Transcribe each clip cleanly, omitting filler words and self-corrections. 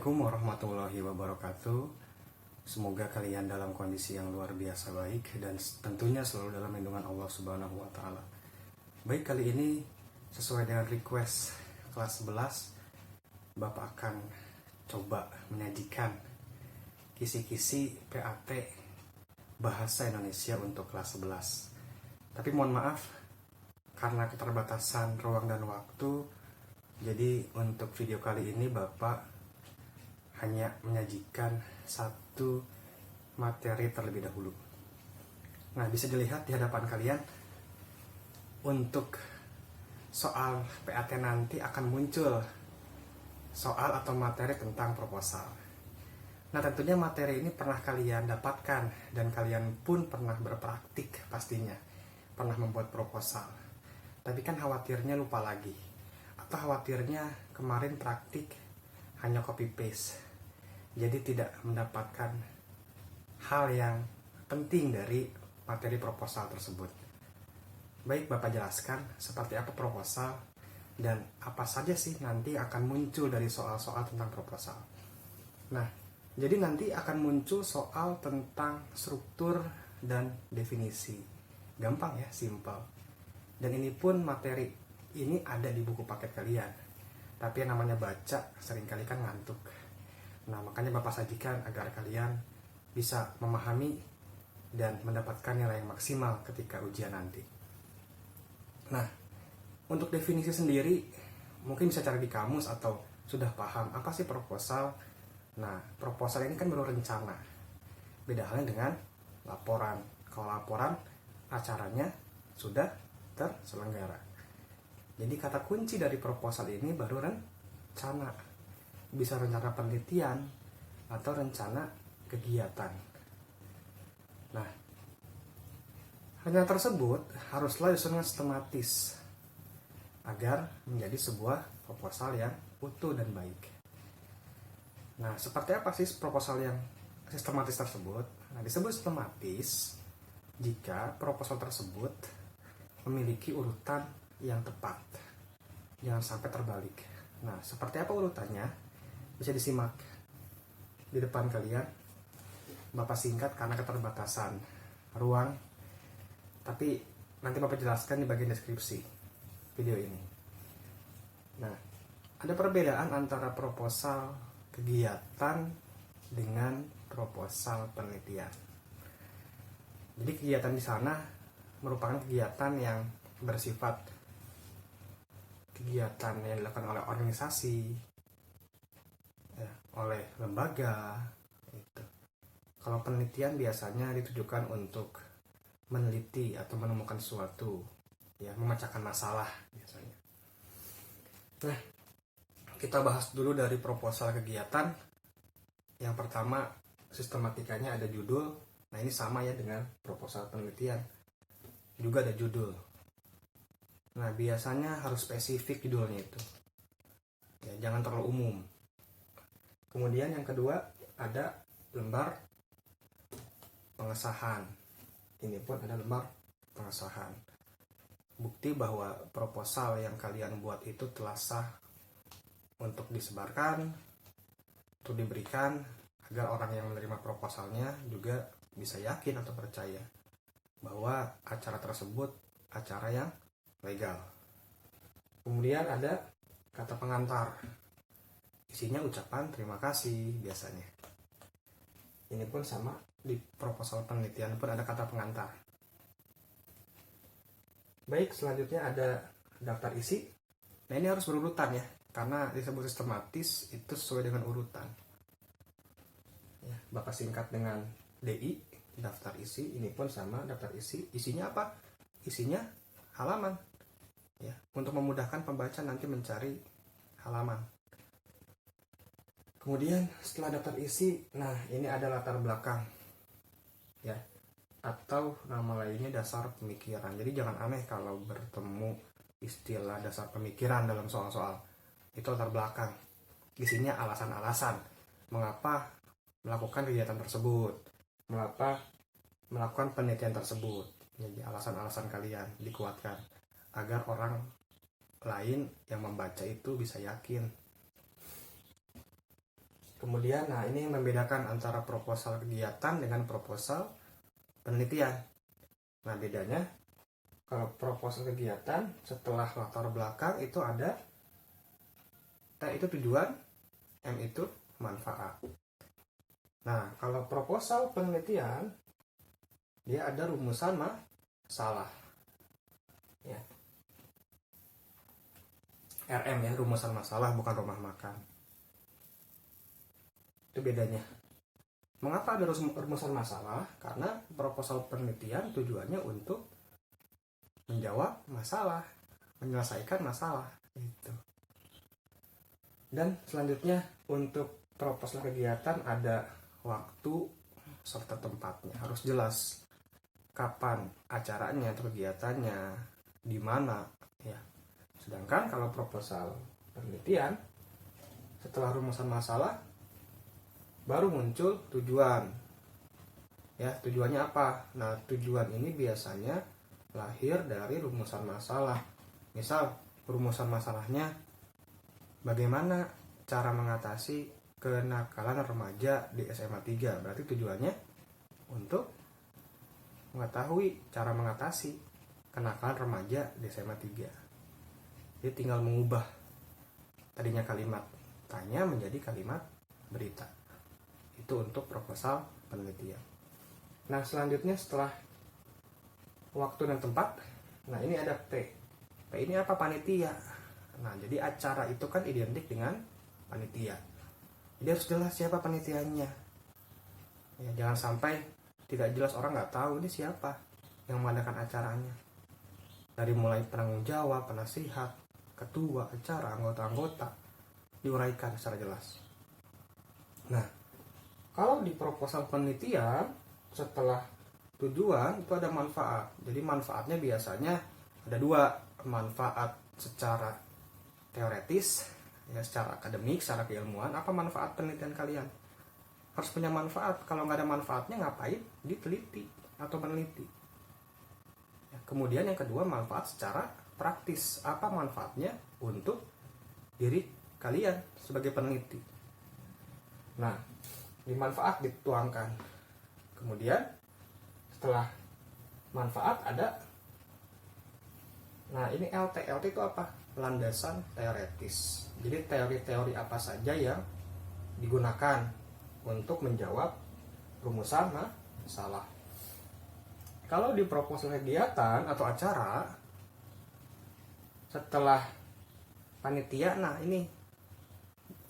Assalamualaikum warahmatullahi wabarakatuh. Semoga kalian dalam kondisi yang luar biasa baik dan tentunya selalu dalam lindungan Allah Subhanahu wa taala. Baik, kali ini sesuai dengan request kelas 11, Bapak akan coba menyajikan kisi-kisi PAT Bahasa Indonesia untuk kelas 11. Tapi mohon maaf karena keterbatasan ruang dan waktu, jadi untuk video kali ini Bapak hanya menyajikan satu materi terlebih dahulu. Nah, bisa dilihat di hadapan kalian, untuk soal PAT nanti akan muncul soal atau materi tentang proposal. Nah, tentunya materi ini pernah kalian dapatkan dan kalian pun pernah berpraktik pastinya, pernah membuat proposal. Tapi kan khawatirnya lupa lagi, atau khawatirnya kemarin praktik hanya copy paste, jadi tidak mendapatkan hal yang penting dari materi proposal tersebut. Baik, Bapak jelaskan seperti apa proposal dan apa saja sih nanti akan muncul dari soal-soal tentang proposal. Nah, jadi nanti akan muncul soal tentang struktur dan definisi. Gampang ya, simple. Dan ini pun materi ini ada di buku paket kalian. Tapi yang namanya baca seringkali kan ngantuk. Nah, makanya Bapak sajikan agar kalian bisa memahami dan mendapatkan nilai yang maksimal ketika ujian nanti. Nah, untuk definisi sendiri mungkin bisa cari di kamus atau sudah paham apa sih proposal. Nah, proposal ini kan baru rencana. Beda halnya dengan laporan. Kalau laporan, acaranya sudah terselenggara. Jadi kata kunci dari proposal ini baru rencana. Bisa rencana penelitian atau rencana kegiatan. Nah, rencana tersebut haruslah disusun sistematis agar menjadi sebuah proposal yang utuh dan baik. Nah, seperti apa sih proposal yang sistematis tersebut? Nah, disebut sistematis jika proposal tersebut memiliki urutan yang tepat. Jangan sampai terbalik. Nah, seperti apa urutannya? Bisa disimak di depan kalian. Bapak singkat karena keterbatasan ruang, tapi nanti Bapak jelaskan di bagian deskripsi video ini. Nah, ada perbedaan antara proposal kegiatan dengan proposal penelitian. Jadi kegiatan di sana merupakan kegiatan yang bersifat kegiatan yang dilakukan oleh organisasi, oleh lembaga itu. Kalau penelitian biasanya ditujukan untuk meneliti atau menemukan sesuatu, ya, memecahkan masalah biasanya. Nah, kita bahas dulu dari proposal kegiatan. Yang pertama, sistematikanya ada judul. Nah, ini sama ya dengan proposal penelitian, juga ada judul. Nah, biasanya harus spesifik judulnya itu, ya, jangan terlalu umum. Kemudian yang kedua ada lembar pengesahan. Ini pun ada lembar pengesahan. Bukti bahwa proposal yang kalian buat itu telah sah untuk disebarkan, untuk diberikan, agar orang yang menerima proposalnya juga bisa yakin atau percaya bahwa acara tersebut acara yang legal. Kemudian ada kata pengantar. Isinya ucapan terima kasih biasanya. Ini pun sama, di proposal penelitian pun ada kata pengantar. Baik, selanjutnya ada daftar isi. Nah, ini harus berurutan ya, karena disebut sistematis itu sesuai dengan urutan. Ya, Bapak singkat dengan DI, daftar isi. Ini pun sama, daftar isi. Isinya apa? Isinya halaman. Ya, untuk memudahkan pembaca nanti mencari halaman. Kemudian setelah daftar isi, nah ini ada latar belakang, ya, atau nama lainnya dasar pemikiran. Jadi jangan aneh kalau bertemu istilah dasar pemikiran dalam soal-soal. Itu latar belakang. Isinya alasan-alasan mengapa melakukan kegiatan tersebut, mengapa melakukan penelitian tersebut. Jadi alasan-alasan kalian dikuatkan agar orang lain yang membaca itu bisa yakin. Kemudian, nah ini yang membedakan antara proposal kegiatan dengan proposal penelitian. Nah bedanya, kalau proposal kegiatan setelah latar belakang itu ada T itu tujuan, M itu manfaat. Nah kalau proposal penelitian dia ada rumusan masalah. Ya. RM ya, rumusan masalah, bukan rumah makan. Itu bedanya. Mengapa ada rumusan masalah? Karena proposal penelitian tujuannya untuk menjawab masalah, menyelesaikan masalah itu. Dan selanjutnya untuk proposal kegiatan ada waktu serta tempatnya, harus jelas kapan acaranya atau kegiatannya, di mana ya. Sedangkan kalau proposal penelitian setelah rumusan masalah baru muncul tujuan. Ya, tujuannya apa? Nah, tujuan ini biasanya lahir dari rumusan masalah. Misal, rumusan masalahnya bagaimana cara mengatasi kenakalan remaja di SMA 3. Berarti tujuannya untuk mengetahui cara mengatasi kenakalan remaja di SMA 3. Jadi tinggal mengubah tadinya kalimat tanya menjadi kalimat berita. Itu untuk proposal penelitian. Nah selanjutnya setelah waktu dan tempat, nah ini ada P. P ini apa? Panitia. Nah jadi acara itu kan identik dengan panitia. Jadi harus jelas siapa panitianya. Ya, jangan sampai tidak jelas, orang nggak tahu ini siapa yang mengadakan acaranya. Dari mulai penanggung jawab, penasihat, ketua acara, anggota-anggota diuraikan secara jelas. Nah kalau di proposal penelitian setelah tujuan itu ada manfaat. Jadi manfaatnya biasanya ada dua, manfaat secara teoretis, ya secara akademik, secara keilmuan. Apa manfaat penelitian kalian? Harus punya manfaat. Kalau nggak ada manfaatnya ngapain diteliti atau meneliti? Ya, kemudian yang kedua manfaat secara praktis. Apa manfaatnya untuk diri kalian sebagai peneliti? Nah, di manfaat dituangkan. Kemudian setelah manfaat ada, nah ini LT. LT itu apa? Landasan teoretis. Jadi teori-teori apa saja yang digunakan untuk menjawab rumusan masalah. Kalau di proposal kegiatan atau acara setelah panitia, nah ini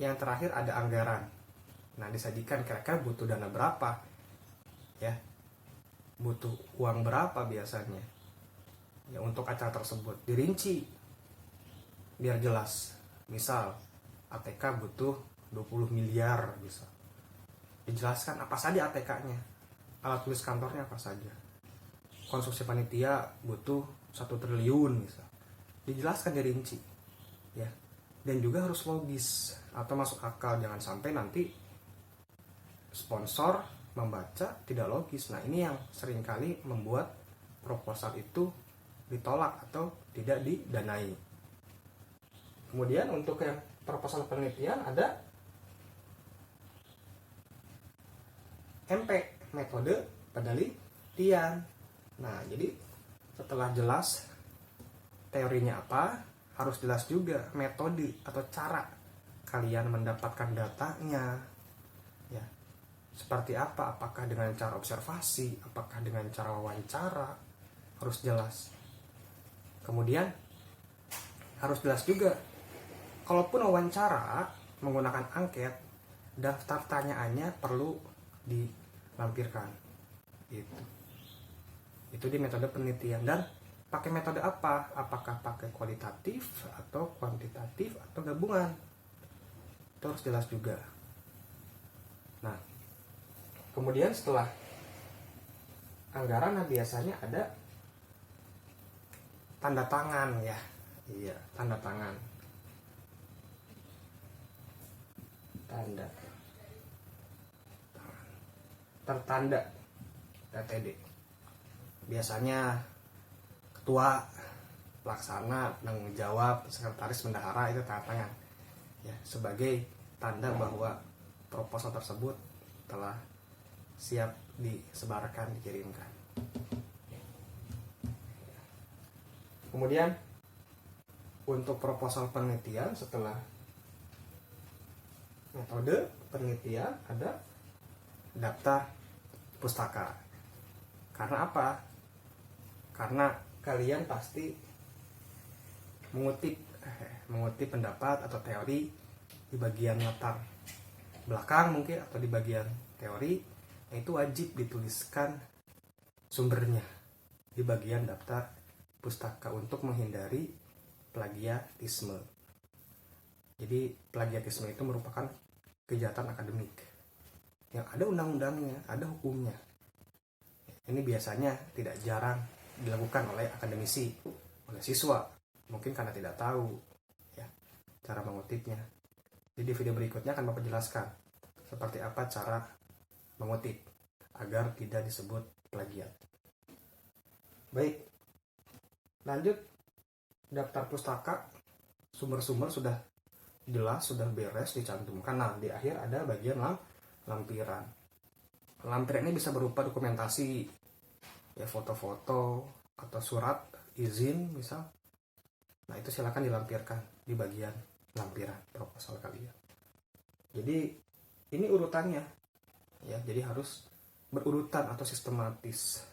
yang terakhir ada anggaran. Nah disajikan kira-kira butuh dana berapa, ya butuh uang berapa biasanya ya untuk acara tersebut, dirinci biar jelas. Misal ATK butuh 20 miliar bisa dijelaskan apa saja ATK-nya, alat tulis kantornya apa saja. Konstruksi panitia butuh 1 triliun misal, dijelaskan, dirinci ya. Dan juga harus logis atau masuk akal, jangan sampai nanti sponsor membaca tidak logis. Nah ini yang seringkali membuat proposal itu ditolak atau tidak didanai. Kemudian untuk yang proposal penelitian ada MP, metode penelitian. Nah jadi setelah jelas teorinya apa, harus jelas juga metode atau cara kalian mendapatkan datanya ya. Seperti apa? Apakah dengan cara observasi? Apakah dengan cara wawancara? Harus jelas. Kemudian harus jelas juga, kalaupun wawancara menggunakan angket, daftar tanyaannya perlu dilampirkan. Itu di metode penelitian. Dan pakai metode apa? Apakah pakai kualitatif atau kuantitatif atau gabungan? Itu harus jelas juga. Nah, kemudian setelah anggaran, nah biasanya ada tanda tangan ya. Iya, tanda tangan. Tanda tangan. Tertanda TTD. Biasanya ketua, pelaksana, penanggung jawab, sekretaris bendahara itu tanda tangan. Ya, sebagai tanda bahwa proposal tersebut telah siap disebarkan, dikirimkan. Kemudian untuk proposal penelitian, setelah metode penelitian ada daftar pustaka. Karena apa? Karena kalian pasti mengutip pendapat atau teori di bagian latar belakang mungkin, atau di bagian teori. Nah, itu wajib dituliskan sumbernya di bagian daftar pustaka untuk menghindari plagiatisme. Jadi plagiatisme itu merupakan kejahatan akademik yang ada undang-undangnya, ada hukumnya. Ini biasanya tidak jarang dilakukan oleh akademisi, oleh siswa, mungkin karena tidak tahu ya cara mengutipnya. Jadi di video berikutnya akan Bapak jelaskan seperti apa cara mengutip agar tidak disebut plagiat. Baik, lanjut. Daftar pustaka, sumber-sumber sudah jelas, sudah beres dicantumkan. Nah, di akhir ada bagian lampiran. Lampiran ini bisa berupa dokumentasi, ya foto-foto atau surat izin misal. Nah, itu silakan dilampirkan di bagian lampiran proposal kalian. Jadi ini urutannya, ya. Jadi harus berurutan atau sistematis.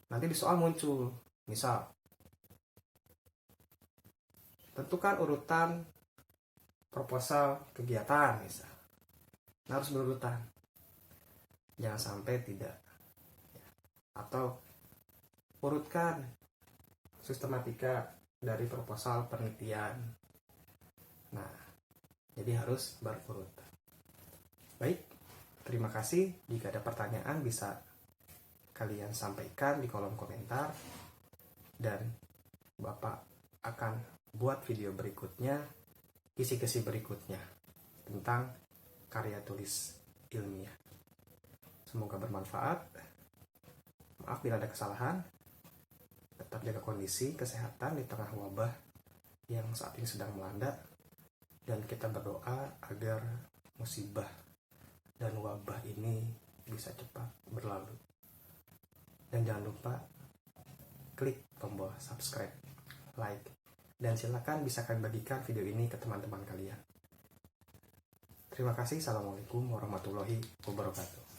Nanti di soal muncul, misal tentukan urutan proposal kegiatan misal. Nah, harus berurutan. Jangan sampai tidak. Atau urutkan sistematika dari proposal penelitian. Nah, jadi harus berurutan. Baik, terima kasih. Jika ada pertanyaan bisa kalian sampaikan di kolom komentar, dan Bapak akan buat video berikutnya, kisi-kisi berikutnya tentang karya tulis ilmiah. Semoga bermanfaat. Maaf bila ada kesalahan. Tetap jaga kondisi kesehatan di tengah wabah yang saat ini sedang melanda, dan kita berdoa agar musibah dan wabah ini bisa cepat berlalu. Dan jangan lupa klik tombol subscribe, like, dan silakan bisa kalian bagikan video ini ke teman-teman kalian. Terima kasih. Assalamualaikum warahmatullahi wabarakatuh.